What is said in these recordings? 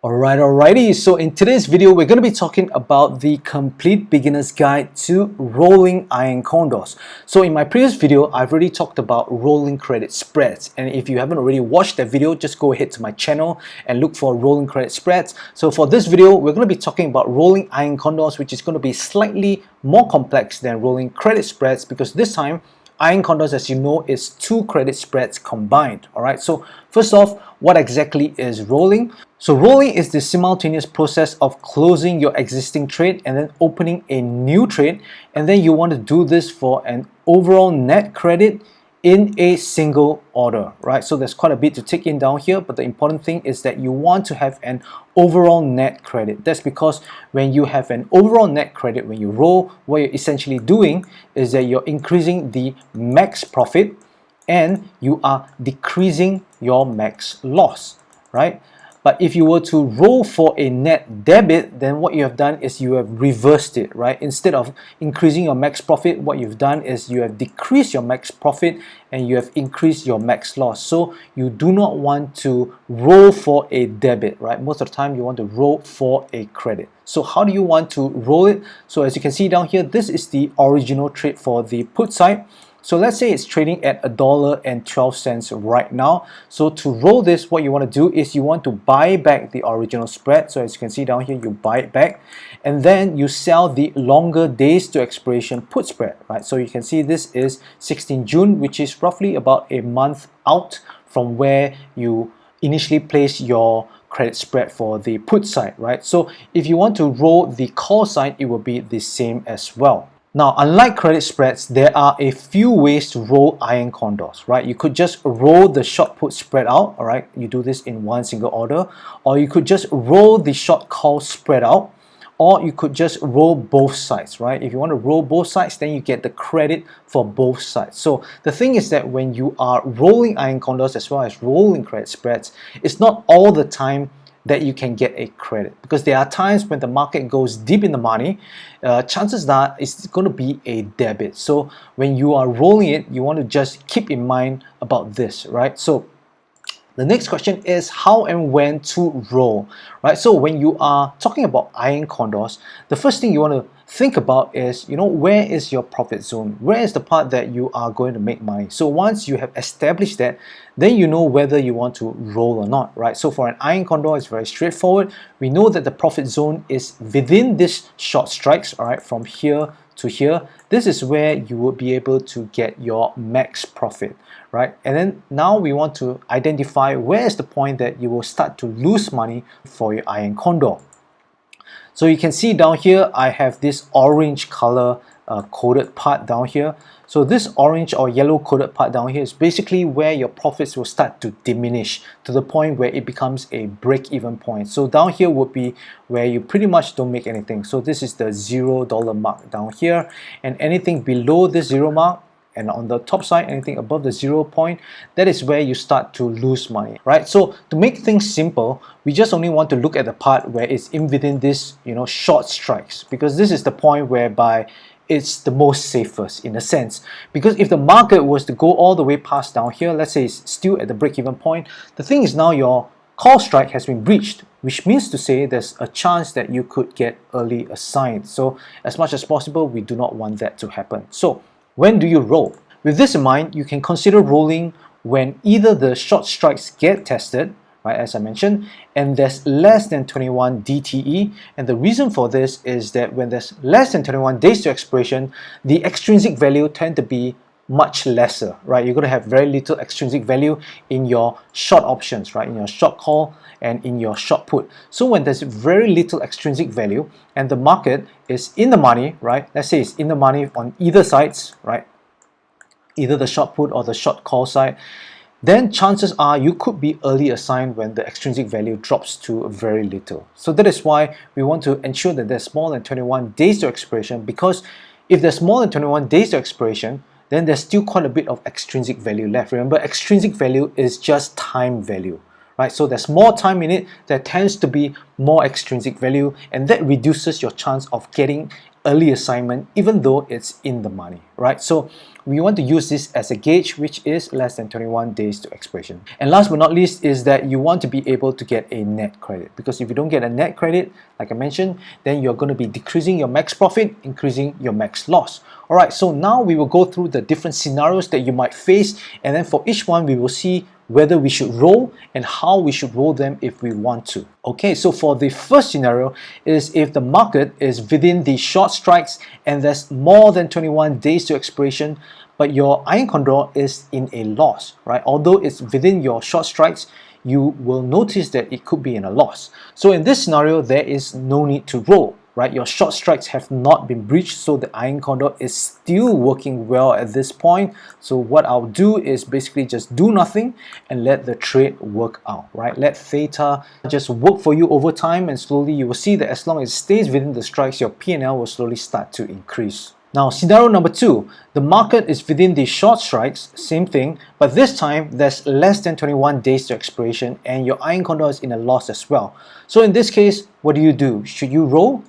Alrighty, so in today's video we're going to be talking about the complete beginner's guide to rolling iron condors. So in my previous video I've already talked about rolling credit spreads, and if you haven't already watched that video, just go ahead to my channel and look for rolling credit spreads. So for this video we're going to be talking about rolling iron condors, which is going to be slightly more complex than rolling credit spreads, because this time iron condors, as you know, is two credit spreads combined. Alright, so first off, what exactly is rolling? So rolling is the simultaneous process of closing your existing trade and then opening a new trade, and then you want to do this for an overall net credit in a single order, right? So there's quite a bit to take in down here, but the important thing is that you want to have an overall net credit. That's because when you have an overall net credit, when you roll, what you're essentially doing is that you're increasing the max profit and you are decreasing your max loss, right? But if you were to roll for a net debit, then what you have done is you have reversed it, right? Instead of increasing your max profit, what you've done is you have decreased your max profit and you have increased your max loss. So you do not want to roll for a debit, right? Most of the time you want to roll for a credit. So how do you want to roll it? So as you can see down here, this is the original trade for the put side. So let's say it's trading at $1.12 right now. So to roll this, what you want to do is you want to buy back the original spread. So as you can see down here, you buy it back and then you sell the longer days to expiration put spread, right? So you can see this is 16 June, which is roughly about a month out from where you initially place your credit spread for the put side, right? So if you want to roll the call side, it will be the same as well. Now, unlike credit spreads, there are a few ways to roll iron condors, right? You could just roll the short put spread out, all right? You do this in one single order, or you could just roll the short call spread out, or you could just roll both sides, right? If you want to roll both sides, then you get the credit for both sides. So the thing is that when you are rolling iron condors as well as rolling credit spreads, it's not all the time that you can get a credit, because there are times when the market goes deep in the money, chances are it's going to be a debit. So when you are rolling it, you want to just keep in mind about this, right? So the next question is how and when to roll, right? So when you are talking about iron condors, the first thing you want to think about is, where is your profit zone? Where is the part that you are going to make money? So once you have established that, then you know whether you want to roll or not, right? So for an iron condor, it's very straightforward. We know that the profit zone is within this short strikes, all right, from here to here. This is where you will be able to get your max profit, right? And then now we want to identify where is the point that you will start to lose money for your iron condor. So you can see down here, I have this orange color coded part down here. So this orange or yellow coded part down here is basically where your profits will start to diminish to the point where it becomes a break-even point. So down here would be where you pretty much don't make anything. So this is the $0 mark down here, and anything below this zero mark, and on the top side, anything above the 0 point, that is where you start to lose money, right? So to make things simple, we just only want to look at the part where it's in within this, short strikes, because this is the point whereby it's the most safest in a sense. Because if the market was to go all the way past down here, let's say it's still at the break-even point, the thing is now your call strike has been breached, which means to say there's a chance that you could get early assigned. So as much as possible, we do not want that to happen. So when do you roll? With this in mind, you can consider rolling when either the short strikes get tested, right, as I mentioned, and there's less than 21 DTE. And the reason for this is that when there's less than 21 days to expiration, the extrinsic value tend to be much lesser, right? You're going to have very little extrinsic value in your short options, right? In your short call and in your short put. So when there's very little extrinsic value and the market is in the money, right? Let's say it's in the money on either sides, right? Either the short put or the short call side, then chances are you could be early assigned when the extrinsic value drops to very little. So that is why we want to ensure that there's more than 21 days to expiration, because if there's more than 21 days to expiration, then there's still quite a bit of extrinsic value left. Remember, extrinsic value is just time value, right? So there's more time in it, there tends to be more extrinsic value, and that reduces your chance of getting early assignment even though it's in the money, right? So we want to use this as a gauge, which is less than 21 days to expiration. And last but not least is that you want to be able to get a net credit, because if you don't get a net credit, like I mentioned, then you're going to be decreasing your max profit, increasing your max loss. Alright, so now we will go through the different scenarios that you might face, and then for each one we will see whether we should roll and how we should roll them if we want to. Okay, so for the first scenario is if the market is within the short strikes and there's more than 21 days to expiration, but your Iron Condor is in a loss, right? Although it's within your short strikes, you will notice that it could be in a loss. So in this scenario, there is no need to roll, right? Your short strikes have not been breached, so the Iron Condor is still working well at this point. So what I'll do is basically just do nothing and let the trade work out, right? Let theta just work for you over time, and slowly you will see that as long as it stays within the strikes, your P&L will slowly start to increase. Now, scenario number 2, the market is within the short strikes, same thing, but this time there's less than 21 days to expiration and your Iron Condor is in a loss as well. So in this case, what do? Should you roll?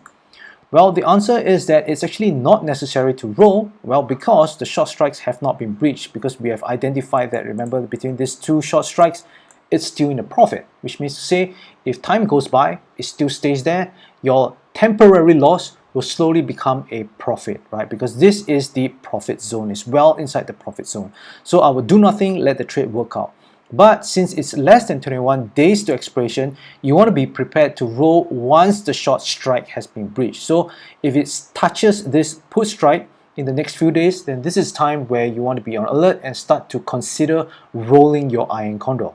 Well, the answer is that it's actually not necessary to roll, well, because the short strikes have not been breached, because we have identified that, remember, between these two short strikes, it's still in a profit, which means to say, if time goes by, it still stays there, your temporary loss will slowly become a profit, right? Because this is the profit zone, it's well inside the profit zone. So I will do nothing, let the trade work out. But since it's less than 21 days to expiration, you want to be prepared to roll once the short strike has been breached. So if it touches this put strike in the next few days, then this is time where you want to be on alert and start to consider rolling your Iron Condor.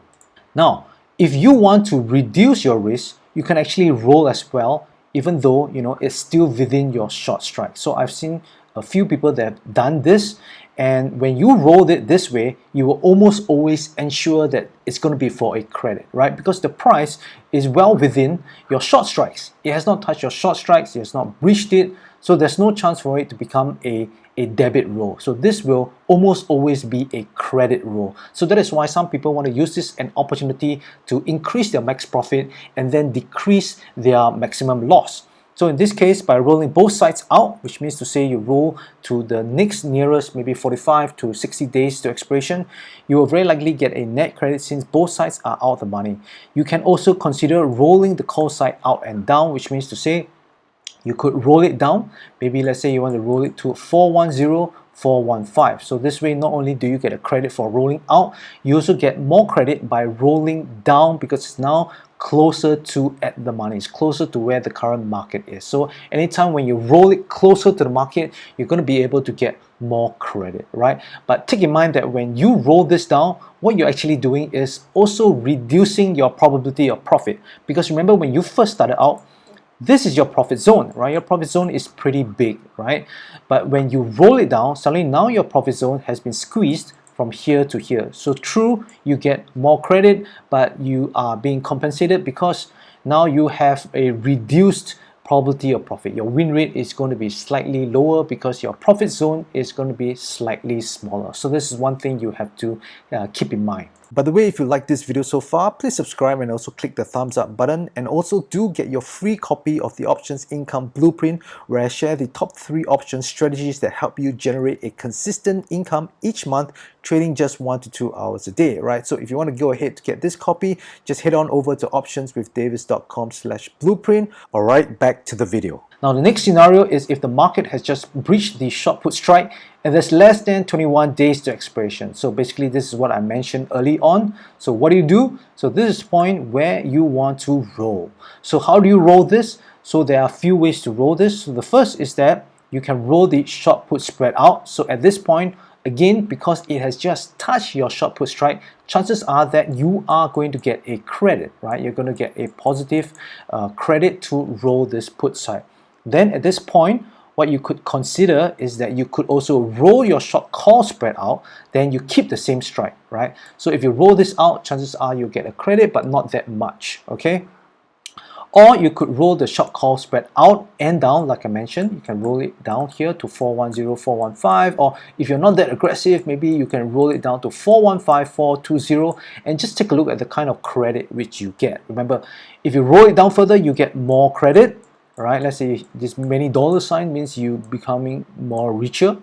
Now, if you want to reduce your risk, you can actually roll as well, even though it's still within your short strike. So I've seen a few people that have done this, and when you roll it this way, you will almost always ensure that it's going to be for a credit, right? Because the price is well within your short strikes. It has not touched your short strikes, it has not breached it, so there's no chance for it to become a debit roll. So this will almost always be a credit roll. So that is why some people want to use this as an opportunity to increase their max profit and then decrease their maximum loss. So in this case, by rolling both sides out, which means to say you roll to the next nearest maybe 45 to 60 days to expiration, you will very likely get a net credit since both sides are out of the money. You can also consider rolling the call side out and down, which means to say you could roll it down. Maybe let's say you want to roll it to 410, 415. So this way, not only do you get a credit for rolling out, you also get more credit by rolling down, because it's now closer to at the money, it's closer to where the current market is. So anytime when you roll it closer to the market, you're going to be able to get more credit, right? But take in mind that when you roll this down, what you're actually doing is also reducing your probability of profit, because remember, when you first started out, this is your profit zone, right? Your profit zone is pretty big, right? But when you roll it down, suddenly now your profit zone has been squeezed from here to here. So true, you get more credit, but you are being compensated because now you have a reduced probability of profit. Your win rate is going to be slightly lower because your profit zone is going to be slightly smaller. So this is one thing you have to keep in mind. By the way, if you like this video so far, please subscribe and also click the thumbs up button, and also do get your free copy of the Options Income Blueprint, where I share the top 3 option strategies that help you generate a consistent income each month, trading just 1 to 2 hours a day, right? So if you want to go ahead to get this copy, just head on over to optionswithdavis.com/blueprint. Alright, back to the video. Now the next scenario is if the market has just breached the short put strike and there's less than 21 days to expiration. So basically this is what I mentioned early on. So what do? So this is the point where you want to roll. So how do you roll this? So there are a few ways to roll this. So the first is that you can roll the short put spread out. So at this point, again, because it has just touched your short put strike, chances are that you are going to get a credit, right? You're going to get a positive credit to roll this put side. Then at this point, what you could consider is that you could also roll your short call spread out, then you keep the same strike, right? So if you roll this out, chances are you'll get a credit, but not that much, okay? Or you could roll the short call spread out and down, like I mentioned. You can roll it down here to 410, 415, or if you're not that aggressive, maybe you can roll it down to 415, 420, and just take a look at the kind of credit which you get. Remember, if you roll it down further, you get more credit, right? Let's say this many dollar sign means you becoming more richer,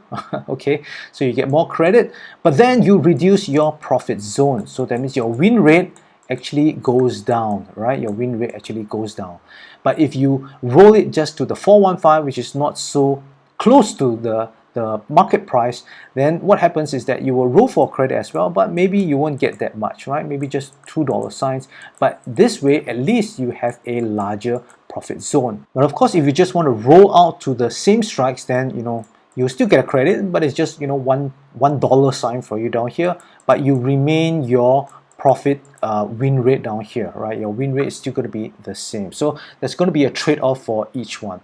okay? So you get more credit, but then you reduce your profit zone. So that means your win rate actually goes down, right? Your win rate actually goes down. But if you roll it just to the 415, which is not so close to the market price, then what happens is that you will roll for credit as well, but maybe you won't get that much, right? Maybe just $2 signs. But this way, at least you have a larger profit zone. But of course, if you just want to roll out to the same strikes, then you still get a credit, but it's just $1 sign for you down here, but you remain your profit win rate down here, right? Your win rate is still going to be the same. So there's going to be a trade-off for each one.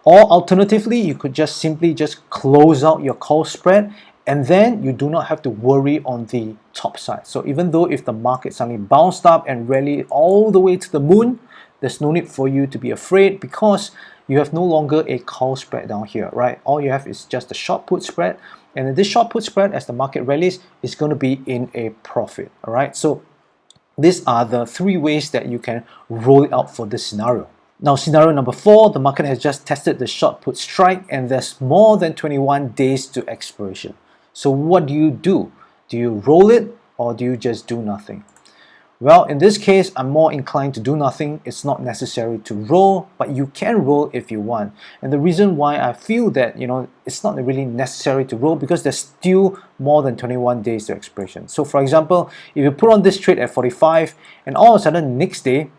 Or alternatively, you could just simply close out your call spread, and then you do not have to worry on the top side. So even though if the market suddenly bounced up and rallied all the way to the moon, there's no need for you to be afraid, because you have no longer a call spread down here, right? All you have is just a short put spread, and this short put spread, as the market rallies, is going to be in a profit. All right, so these are the three ways that you can roll it out for this scenario. Now, scenario number 4, the market has just tested the short put strike, and there's more than 21 days to expiration. So what do? Do you roll it, or do you just do nothing? Well, in this case, I'm more inclined to do nothing. It's not necessary to roll, but you can roll if you want. And the reason why I feel that it's not really necessary to roll, because there's still more than 21 days to expiration. So for example, if you put on this trade at 45, and all of a sudden next day,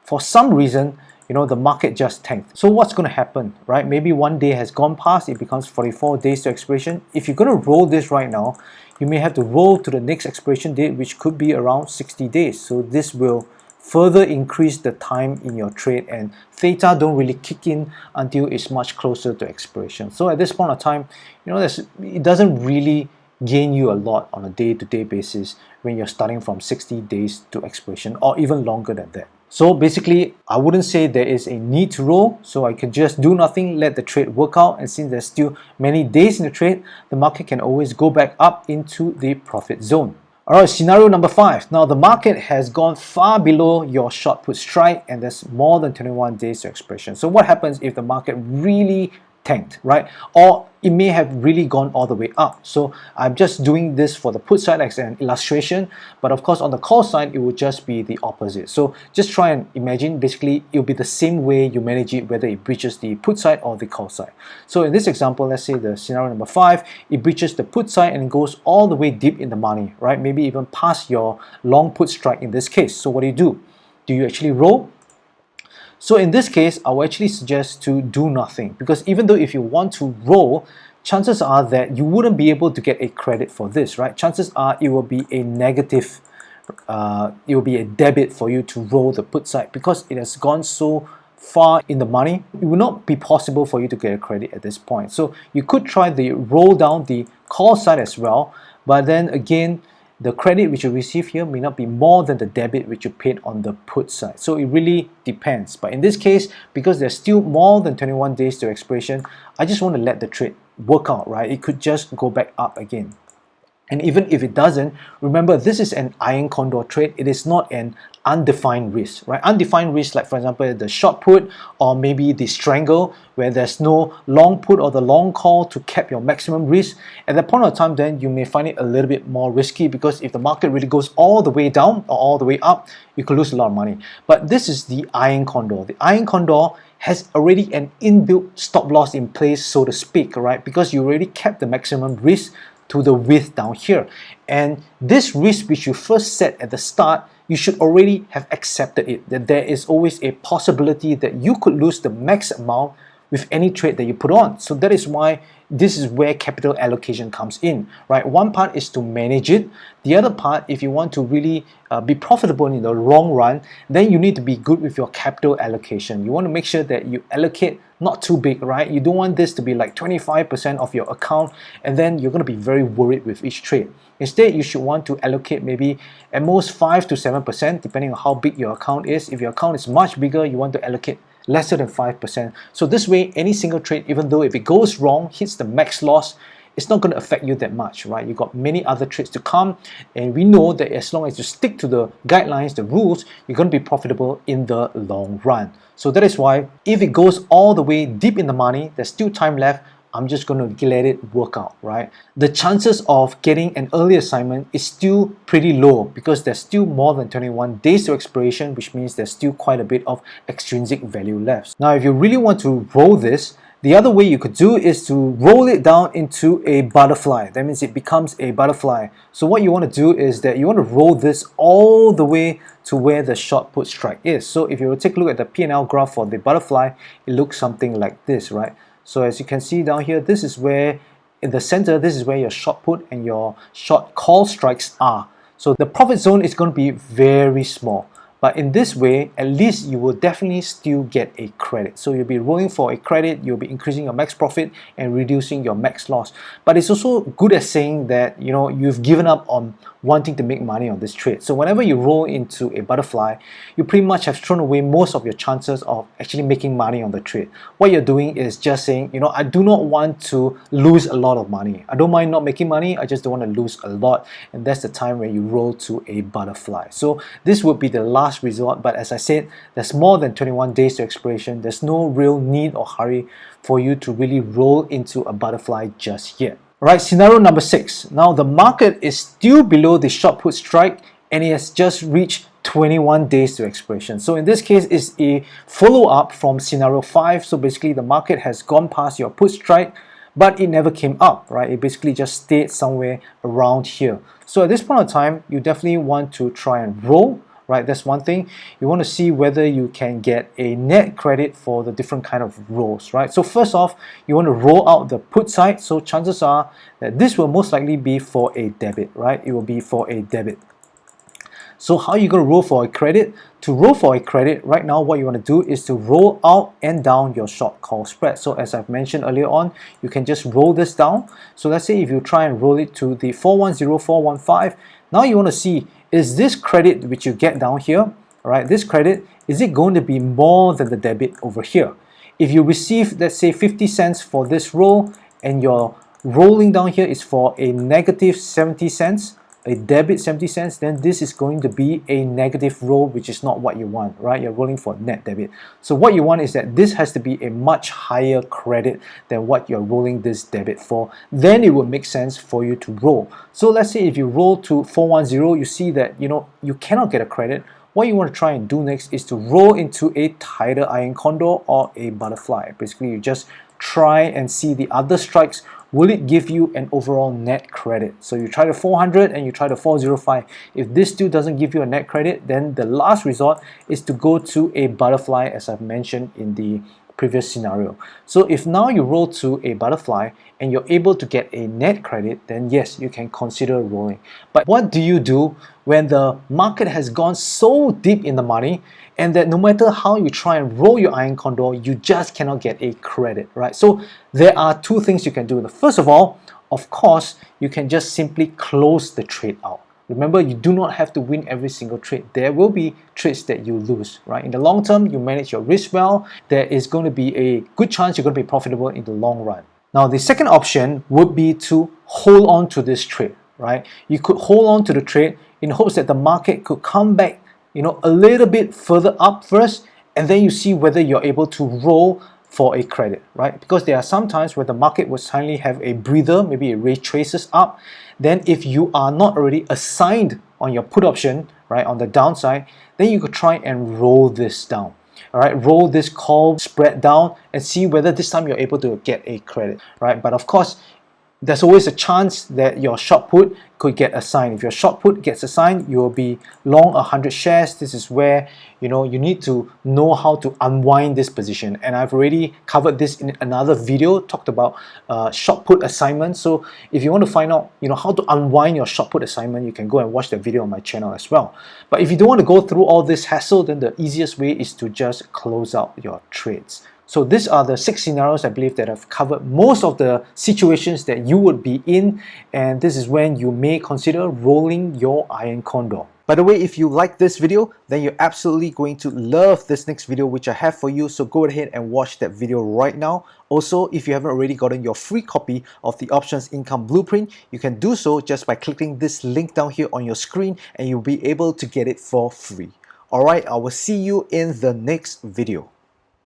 for some reason, the market just tanked. So what's going to happen, right? Maybe one day has gone past, it becomes 44 days to expiration. If you're going to roll this right now, you may have to roll to the next expiration date, which could be around 60 days. So this will further increase the time in your trade, and theta don't really kick in until it's much closer to expiration. So at this point of time, it doesn't really gain you a lot on a day-to-day basis when you're starting from 60 days to expiration, or even longer than that. So basically, I wouldn't say there is a need to roll, so I can just do nothing, let the trade work out, and since there's still many days in the trade, the market can always go back up into the profit zone. Alright, scenario number 5. Now the market has gone far below your short put strike, and there's more than 21 days to expiration. So what happens if the market really tanked, right? Or it may have really gone all the way up. So I'm just doing this for the put side as an illustration, but of course on the call side it would just be the opposite. So just try and imagine, basically it'll be the same way you manage it, whether it breaches the put side or the call side. So in this example, let's say the scenario number 5, it breaches the put side and it goes all the way deep in the money, right? Maybe even past your long put strike in this case. So what do? Do you actually roll? So in this case, I will actually suggest to do nothing, because even though if you want to roll, chances are that you wouldn't be able to get a credit for this, right? Chances are it will be a negative, it will be a debit for you to roll the put side, because it has gone so far in the money. It will not be possible for you to get a credit at this point. So you could try the roll down the call side as well, but then again, the credit which you receive here may not be more than the debit which you paid on the put side. So it really depends. But in this case, because there's still more than 21 days to expiration, I just want to let the trade work out, right? It could just go back up again. And even if it doesn't, remember, this is an Iron Condor trade. It is not an undefined risk, right? Undefined risk, like for example the short put, or maybe the strangle, where there's no long put or the long call to cap your maximum risk. At that point of time, then you may find it a little bit more risky, because if the market really goes all the way down or all the way up, you could lose a lot of money. But this is the Iron Condor. The Iron Condor has already an inbuilt stop loss in place, so to speak, right? Because you already capped the maximum risk to the width down here, and this risk which you first set at the start, you should already have accepted it, that there is always a possibility that you could lose the max amount with any trade that you put on. So that is why this is where capital allocation comes in, right? One part is to manage it. The other part, if you want to really be profitable in the long run, then you need to be good with your capital allocation. You want to make sure that you allocate not too big, right? You don't want this to be like 25% of your account, and then you're going to be very worried with each trade. Instead, you should want to allocate maybe at most 5 to 7%, depending on how big your account is. If your account is much bigger, you want to allocate lesser than 5%. So this way, any single trade, even though if it goes wrong, hits the max loss, it's not going to affect you that much, right? You've got many other trades to come, and we know that as long as you stick to the guidelines, the rules, you're going to be profitable in the long run. So that is why if it goes all the way deep in the money, there's still time left, I'm just going to let it work out, right? The chances of getting an early assignment is still pretty low because there's still more than 21 days to expiration, which means there's still quite a bit of extrinsic value left. Now, if you really want to roll this, the other way you could do is to roll it down into a butterfly. That means it becomes a butterfly. So what you want to do is that you want to roll this all the way to where the short put strike is. So if you will take a look at the P&L graph for the butterfly, it looks something like this, right? So as you can see down here, this is where, in the center, this is where your short put and your short call strikes are. So the profit zone is going to be very small. But in this way, at least you will definitely still get a credit. So you'll be rolling for a credit, you'll be increasing your max profit and reducing your max loss. But it's also good at saying that, you know, you've given up on wanting to make money on this trade. So whenever you roll into a butterfly, you pretty much have thrown away most of your chances of actually making money on the trade. What you're doing is just saying, you know, I do not want to lose a lot of money. I don't mind not making money, I just don't want to lose a lot. And that's the time when you roll to a butterfly. So this would be the last resort, but as I said, there's more than 21 days to expiration. There's no real need or hurry for you to really roll into a butterfly just yet. Alright, scenario number 6. Now the market is still below the short put strike and it has just reached 21 days to expiration. So in this case, it's a follow-up from scenario 5. So basically the market has gone past your put strike, but it never came up, right? It basically just stayed somewhere around here. So at this point of time, you definitely want to try and roll, right? That's one thing. You want to see whether you can get a net credit for the different kind of rolls, right? So first off, you want to roll out the put side. So chances are that this will most likely be for a debit, right? It will be for a debit. So how are you going to roll for a credit? To roll for a credit, right now what you want to do is to roll out and down your short call spread. So as I've mentioned earlier on, you can just roll this down. So let's say if you try and roll it to the 410, 415, now you want to see, is this credit which you get down here, right? This credit, is it going to be more than the debit over here? If you receive, let's say 50 cents for this roll and your rolling down here is for a negative 70 cents, a debit 70 cents, then this is going to be a negative roll, which is not what you want, right? You're rolling for net debit. So what you want is that this has to be a much higher credit than what you're rolling this debit for. Then it would make sense for you to roll. So let's say if you roll to 410, you see that, you know, you cannot get a credit. What you want to try and do next is to roll into a tighter Iron Condor or a butterfly. Basically, you just try and see the other strikes. Will it give you an overall net credit? So you try the 400 and you try the 405. If this still doesn't give you a net credit, then the last resort is to go to a butterfly, as I've mentioned in the previous scenario. So if now you roll to a butterfly and you're able to get a net credit, then yes, you can consider rolling. But what do you do when the market has gone so deep in the money and that no matter how you try and roll your Iron Condor, you just cannot get a credit, right? So there are two things you can do. The first of all, of course, you can just simply close the trade out. Remember, you do not have to win every single trade. There will be trades that you lose, right? In the long term, you manage your risk well. There is going to be a good chance you're going to be profitable in the long run. Now, the second option would be to hold on to this trade, right? You could hold on to the trade in hopes that the market could come back, you know, a little bit further up first, and then you see whether you're able to roll for a credit, right? Because there are some times where the market will suddenly have a breather, maybe it retraces up. Then if you are not already assigned on your put option, right, on the downside, then you could try and roll this down. All right, roll this call spread down and see whether this time you're able to get a credit, right? But of course, there's always a chance that your short put could get assigned. If your short put gets assigned, you will be long 100 shares. This is where, you know, you need to know how to unwind this position. And I've already covered this in another video, talked about short put assignment. So if you want to find out, you know, how to unwind your short put assignment, you can go and watch the video on my channel as well. But if you don't want to go through all this hassle, then the easiest way is to just close out your trades. So these are the 6 scenarios I believe that I've covered most of the situations that you would be in, and this is when you may consider rolling your Iron Condor. By the way, if you like this video, then you're absolutely going to love this next video which I have for you, so go ahead and watch that video right now. Also, if you haven't already gotten your free copy of the Options Income Blueprint, you can do so just by clicking this link down here on your screen and you'll be able to get it for free. Alright, I will see you in the next video.